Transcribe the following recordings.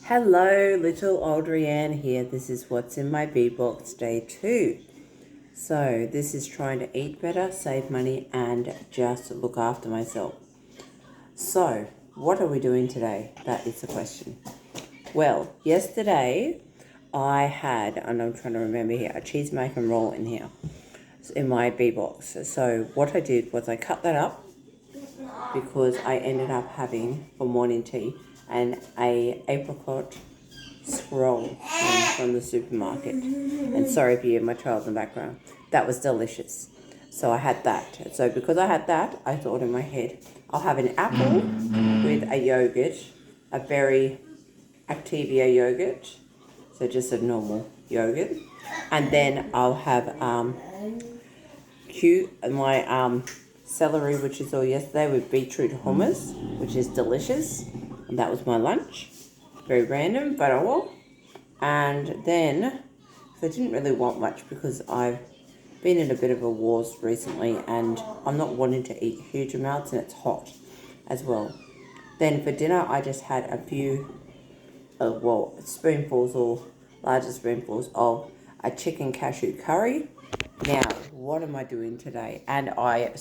Hello, little Aldrianne here. This is what's in my bee box day 2. So this is trying to eat better, save money, and just look after myself. So what are we doing today? That is the question. Well, yesterday I had, and I'm trying to remember here, a cheese mac and roll in here, in my bee box. So what I did was I cut that up because I ended up having for morning tea an apricot scroll from the supermarket. And sorry if you hear my child in the background. That was delicious. So I had that. So because I had that, I thought in my head, I'll have an apple with a yogurt, a berry Activia yogurt, so just a normal yogurt. And then I'll have my celery, which is all yesterday, with beetroot hummus, which is delicious. And that was my lunch. Very random, but oh well. And then, I didn't really want much because I've been in a bit of a wars recently and I'm not wanting to eat huge amounts and it's hot as well. Then for dinner, I just had a few, spoonfuls or larger spoonfuls of a chicken cashew curry. Now, what am I doing today? And I,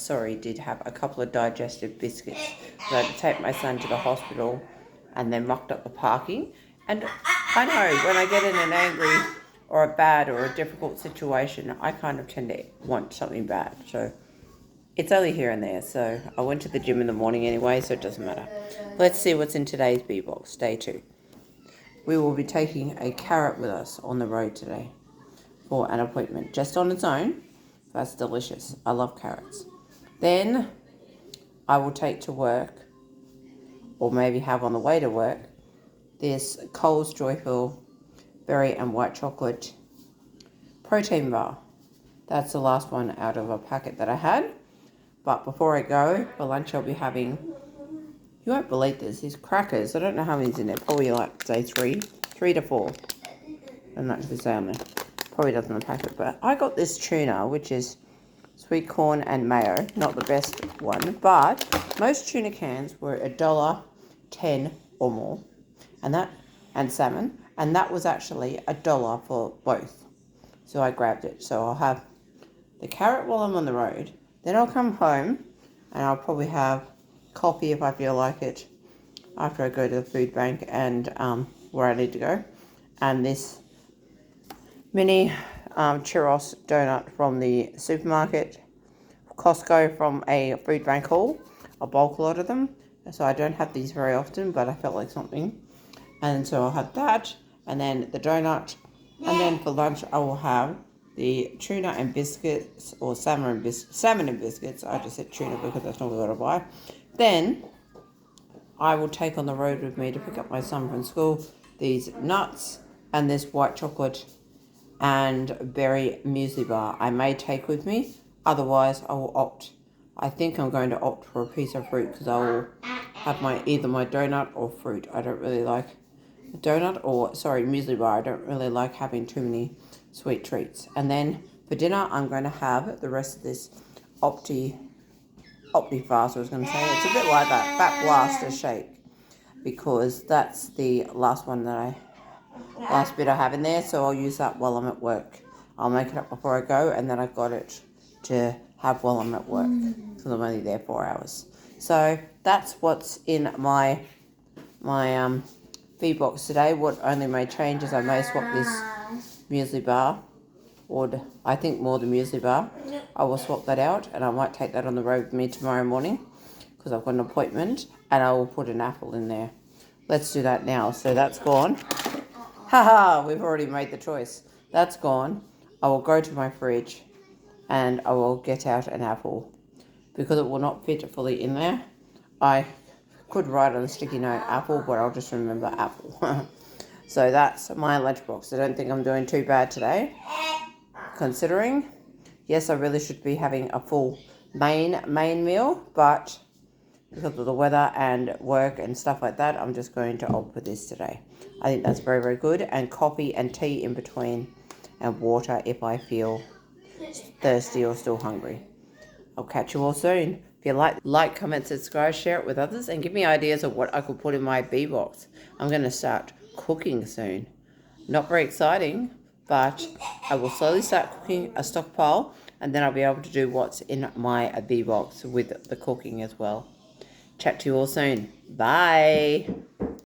did have a couple of digestive biscuits. So I had to take my son to the hospital and then mucked up the parking. And I know when I get in an angry or a bad or a difficult situation, I kind of tend to want something bad. So it's only here and there. So I went to the gym in the morning anyway, so it doesn't matter. Let's see what's in today's bee box, day 2. We will be taking a carrot with us on the road today for an appointment. Just on its own, that's delicious. I love carrots. Then I will take to work, or maybe have on the way to work, this Coles Joyful berry and white chocolate protein bar. That's the last one out of a packet that I had. But before I go, for lunch I'll be having, you won't believe this, these crackers. I don't know how many's in there. Probably like, say 3 to 4. I'm not going to say on there. Probably doesn't in the packet. But I got this tuna, which is sweet corn and mayo. Not the best one. But most tuna cans were $1.10 or more. And salmon. And that was actually $1 for both. So I grabbed it. So I'll have the carrot while I'm on the road. Then I'll come home and I'll probably have coffee if I feel like it after I go to the food bank and where I need to go. And this mini churros donut from the supermarket, Costco from a food bank haul. I bulk a lot of them. So I don't have these very often, but I felt like something. And so I'll have that, and then the donut, and then for lunch I will have the tuna and biscuits, or salmon and biscuits. I just said tuna because that's not what I buy. Then I will take on the road with me to pick up my son from school these nuts and this white chocolate and berry muesli bar. I may take with me, otherwise I think I'm going to opt for a piece of fruit because I will have either my donut or fruit. I don't really like muesli bar. I don't really like having too many sweet treats. And then for dinner, I'm going to have the rest of this Optifast, I was going to say. It's a bit like that Fat Blaster shake because that's the last bit I have in there. So I'll use that while I'm at work. I'll make it up before I go, and then I've got it to have while I'm at work because I'm only there 4 hours. So that's what's in my feed box today. What only may change is I may swap this muesli bar, or I think more the muesli bar. I will swap that out, and I might take that on the road with me tomorrow morning because I've got an appointment, and I will put an apple in there. Let's do that now. So that's gone. Haha, we've already made the choice. That's gone. I will go to my fridge and I will get out an apple because it will not fit fully in there. I could write on a sticky note apple, but I'll just remember apple. So that's my lunchbox. I don't think I'm doing too bad today, considering. Yes, I really should be having a full main meal, but because of the weather and work and stuff like that, I'm just going to opt for this today. I think that's very, very good. And coffee and tea in between, and water if I feel thirsty or still hungry. I'll catch you all soon. If you like, comment, subscribe, share it with others, and give me ideas of what I could put in my bee box. I'm going to start cooking soon. Not very exciting, but I will slowly start cooking a stockpile, and then I'll be able to do what's in my bee box with the cooking as well. Chat to you all soon. Bye.